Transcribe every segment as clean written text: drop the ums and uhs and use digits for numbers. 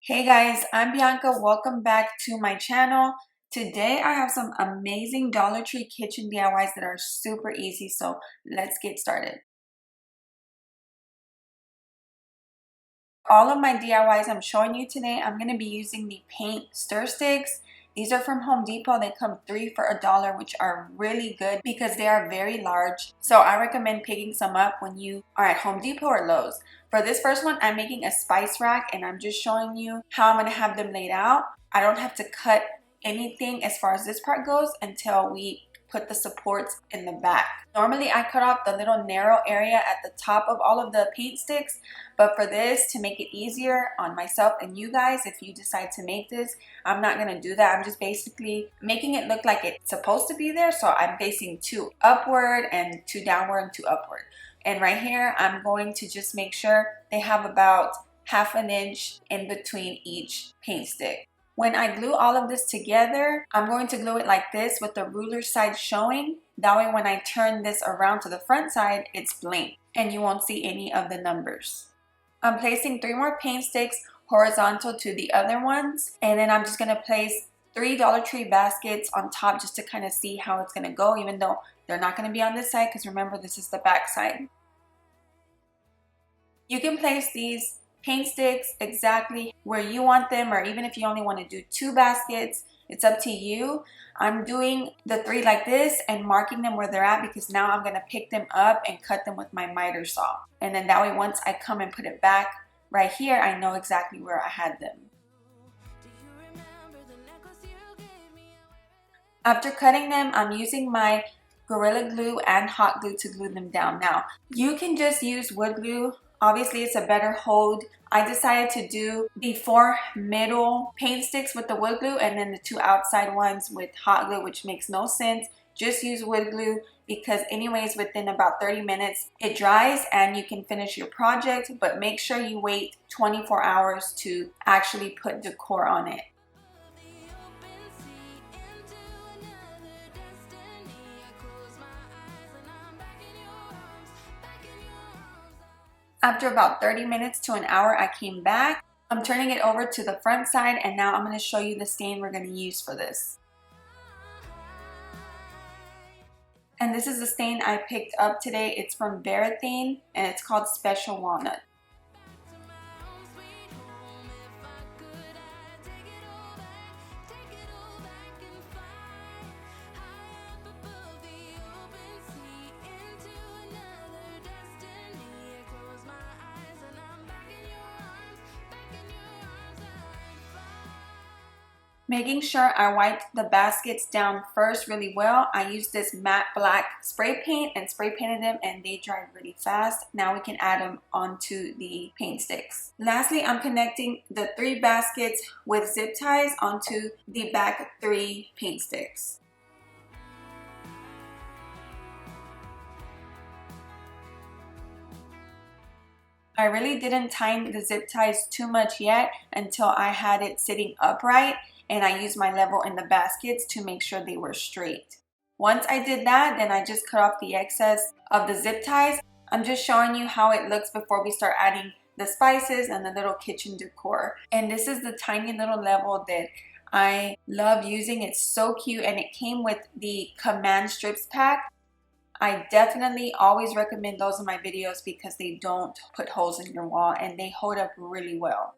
Hey guys, I'm Bianca. Welcome back to my channel. Today I have some amazing Dollar Tree kitchen DIYs that are super easy, so let's get started. All of my DIYs I'm showing you today, I'm going to be using the paint stir sticks. These are from Home Depot. They come 3 for $1, which are really good because they are very large. So I recommend picking some up when you are at Home Depot or Lowe's. For this first one, I'm making a spice rack and I'm just showing you how I'm going to have them laid out. I don't have to cut anything as far as this part goes until we put the supports in the back. Normally I cut off the little narrow area at the top of all of the paint sticks, but for this, to make it easier on myself and you guys, if you decide to make this, I'm not going to do that. I'm just basically making it look like it's supposed to be there. So I'm facing 2 upward and 2 downward and 2 upward. And right here, I'm going to just make sure they have about ½ an inch in between each paint stick. When I glue all of this together, I'm going to glue it like this with the ruler side showing. That way when I turn this around to the front side, it's blank and you won't see any of the numbers. I'm placing 3 more paint sticks horizontal to the other ones, and then I'm just going to place 3 Dollar Tree baskets on top just to kind of see how it's going to go, even though they're not going to be on this side because remember, this is the back side. You can place these paint sticks exactly where you want them, or even if you only want to do 2 baskets, it's up to you. I'm doing the 3 like this and marking them where they're at because now I'm going to pick them up and cut them with my miter saw. And then that way once I come and put it back right here, I know exactly where I had them. After cutting them, I'm using my Gorilla Glue and hot glue to glue them down. Now, you can just use wood glue. Obviously, it's a better hold. I decided to do the 4 middle paint sticks with the wood glue and then the 2 outside ones with hot glue, which makes no sense. Just use wood glue because anyways, within about 30 minutes, it dries and you can finish your project, but make sure you wait 24 hours to actually put decor on it. After about 30 minutes to an hour, I came back. I'm turning it over to the front side and now I'm going to show you the stain we're going to use for this. And this is the stain I picked up today. It's from Varathane and it's called Special Walnut. Making sure I wiped the baskets down first really well, I used this matte black spray paint and spray painted them and they dried really fast. Now we can add them onto the paint sticks. Lastly, I'm connecting the 3 baskets with zip ties onto the back 3 paint sticks. I really didn't tighten the zip ties too much yet until I had it sitting upright and I used my level in the baskets to make sure they were straight. Once I did that, then I just cut off the excess of the zip ties. I'm just showing you how it looks before we start adding the spices and the little kitchen decor. And this is the tiny little level that I love using. It's so cute and it came with the command strips pack. I definitely always recommend those in my videos because they don't put holes in your wall and they hold up really well.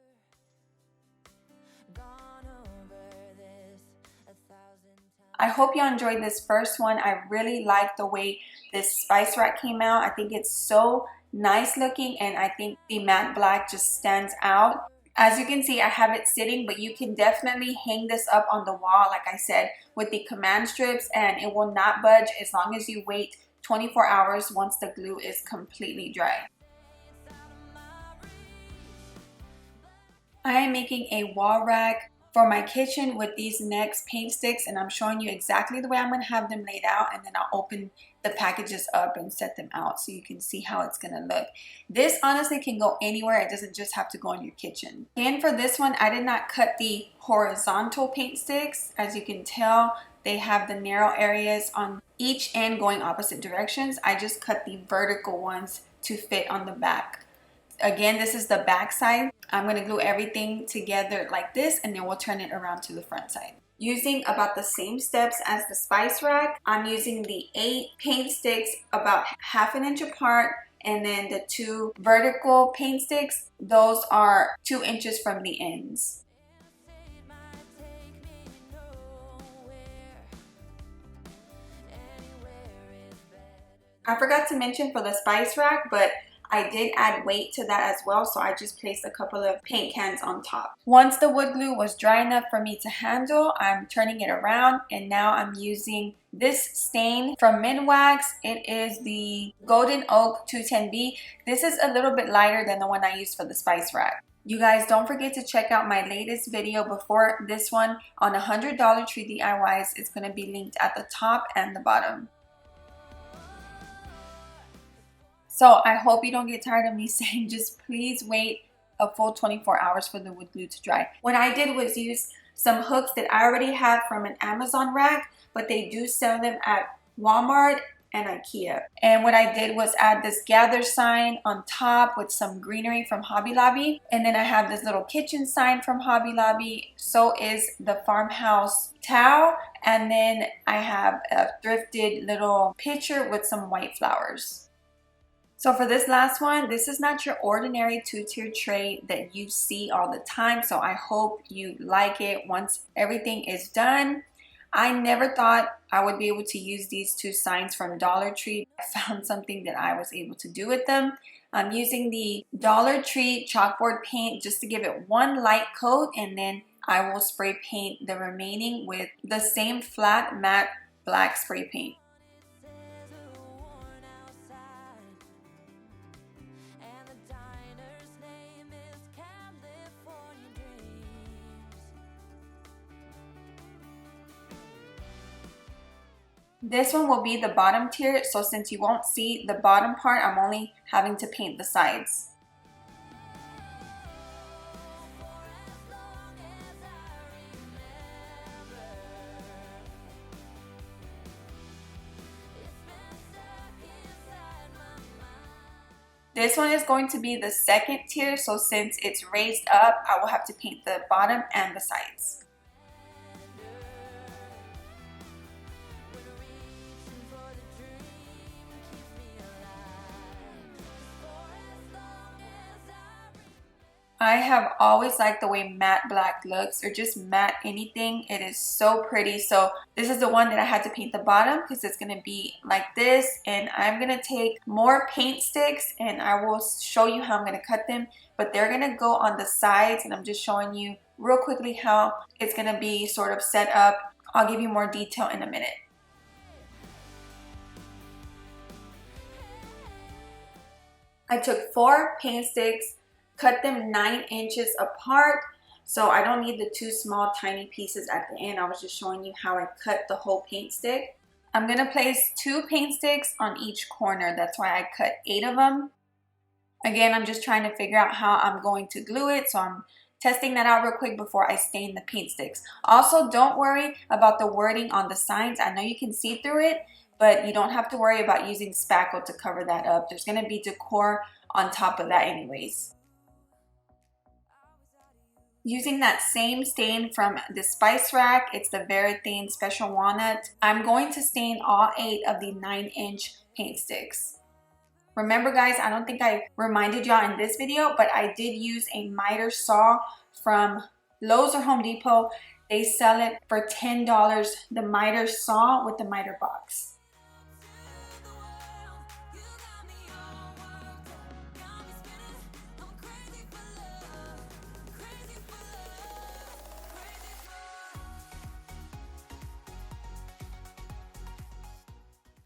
I hope you enjoyed this first one. I really like the way this spice rack came out. I think it's so nice looking and I think the matte black just stands out. As you can see, I have it sitting, but you can definitely hang this up on the wall, like I said, with the command strips and it will not budge as long as you wait 24 hours once the glue is completely dry. I am making a wall rack for my kitchen with these next paint sticks and I'm showing you exactly the way I'm going to have them laid out, and then I'll open the packages up and set them out so you can see how it's going to look. This honestly can go anywhere. It doesn't just have to go in your kitchen. And for this one, I did not cut the horizontal paint sticks. As you can tell, they have the narrow areas on each end going opposite directions. I just cut the vertical ones to fit on the back. Again, this is the back side. I'm going to glue everything together like this, and then we'll turn it around to the front side. Using about the same steps as the spice rack, I'm using the 8 paint sticks about ½ inch apart, and then the 2 vertical paint sticks, those are 2 inches from the ends. I forgot to mention for the spice rack, but I did add weight to that as well, so I just placed a couple of paint cans on top. Once the wood glue was dry enough for me to handle, I'm turning it around, and now I'm using this stain from Minwax. It is the Golden Oak 210B. This is a little bit lighter than the one I used for the spice rack. You guys, don't forget to check out my latest video before this one on $100 Tree DIYs. It's going to be linked at the top and the bottom. So I hope you don't get tired of me saying just please wait a full 24 hours for the wood glue to dry. What I did was use some hooks that I already have from an Amazon rack, but they do sell them at Walmart and IKEA. And what I did was add this gather sign on top with some greenery from Hobby Lobby. And then I have this little kitchen sign from Hobby Lobby. So is the farmhouse towel. And then I have a thrifted little pitcher with some white flowers. So for this last one, this is not your ordinary 2-tier tray that you see all the time. So I hope you like it once everything is done. I never thought I would be able to use these 2 signs from Dollar Tree. I found something that I was able to do with them. I'm using the Dollar Tree chalkboard paint just to give it one light coat, and then I will spray paint the remaining with the same flat matte black spray paint. This one will be the bottom tier, so since you won't see the bottom part, I'm only having to paint the sides. This one is going to be the second tier, so since it's raised up, I will have to paint the bottom and the sides. I have always liked the way matte black looks, or just matte anything. It is so pretty. So this is the one that I had to paint the bottom because it's going to be like this. And I'm going to take more paint sticks and I will show you how I'm going to cut them. But they're going to go on the sides, and I'm just showing you real quickly how it's going to be sort of set up. I'll give you more detail in a minute. I took 4 paint sticks, cut them 9 inches apart, so I don't need the 2 small tiny pieces at the end. I was just showing you how I cut the whole paint stick. I'm going to place 2 paint sticks on each corner. That's why I cut 8 of them. Again, I'm just trying to figure out how I'm going to glue it, so I'm testing that out real quick before I stain the paint sticks. Also, don't worry about the wording on the signs. I know you can see through it, but you don't have to worry about using spackle to cover that up. There's going to be decor on top of that anyways. Using that same stain from the spice rack, it's the Very Thin Special Walnut, I'm going to stain all 8 of the 9-inch paint sticks. Remember guys, I don't think I reminded y'all in this video, but I did use a miter saw from Lowe's or Home Depot. They sell it for $10, the miter saw with the miter box.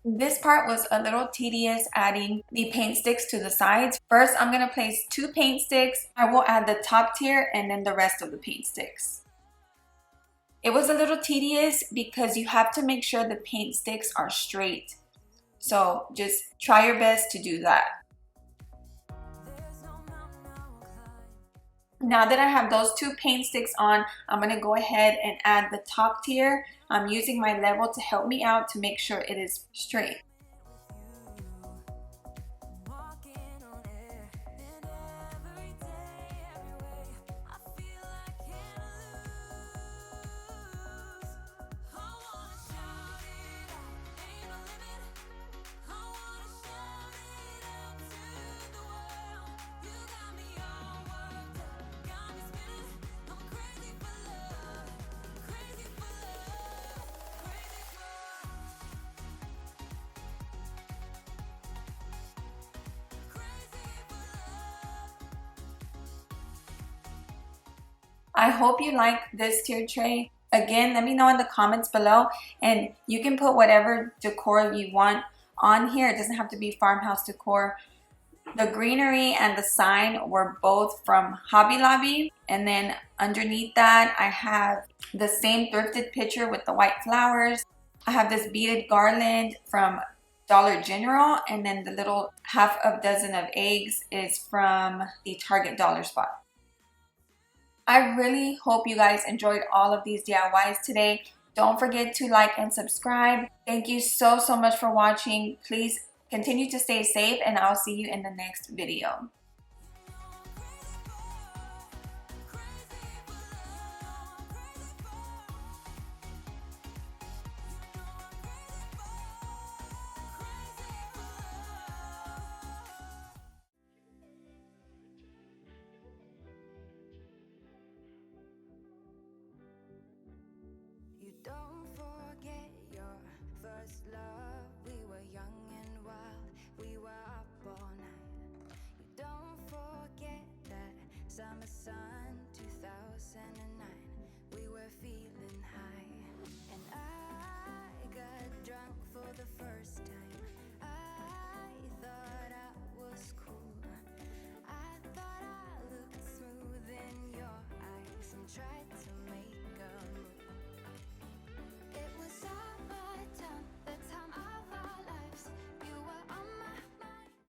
This part was a little tedious, adding the paint sticks to the sides. First, I'm going to place 2 paint sticks. I will add the top tier and then the rest of the paint sticks. It was a little tedious because you have to make sure the paint sticks are straight. So just try your best to do that. Now that I have those 2 paint sticks on, I'm going to go ahead and add the top tier. I'm using my level to help me out to make sure it is straight. I hope you like this tier tray. Again, let me know in the comments below, and you can put whatever decor you want on here. It doesn't have to be farmhouse decor. The greenery and the sign were both from Hobby Lobby, and then underneath that I have the same thrifted picture with the white flowers. I have this beaded garland from Dollar General, and then the little half a dozen of eggs is from the Target dollar spot. I really hope you guys enjoyed all of these DIYs today. Don't forget to like and subscribe. Thank you so much for watching. Please continue to stay safe, and I'll see you in the next video. You don't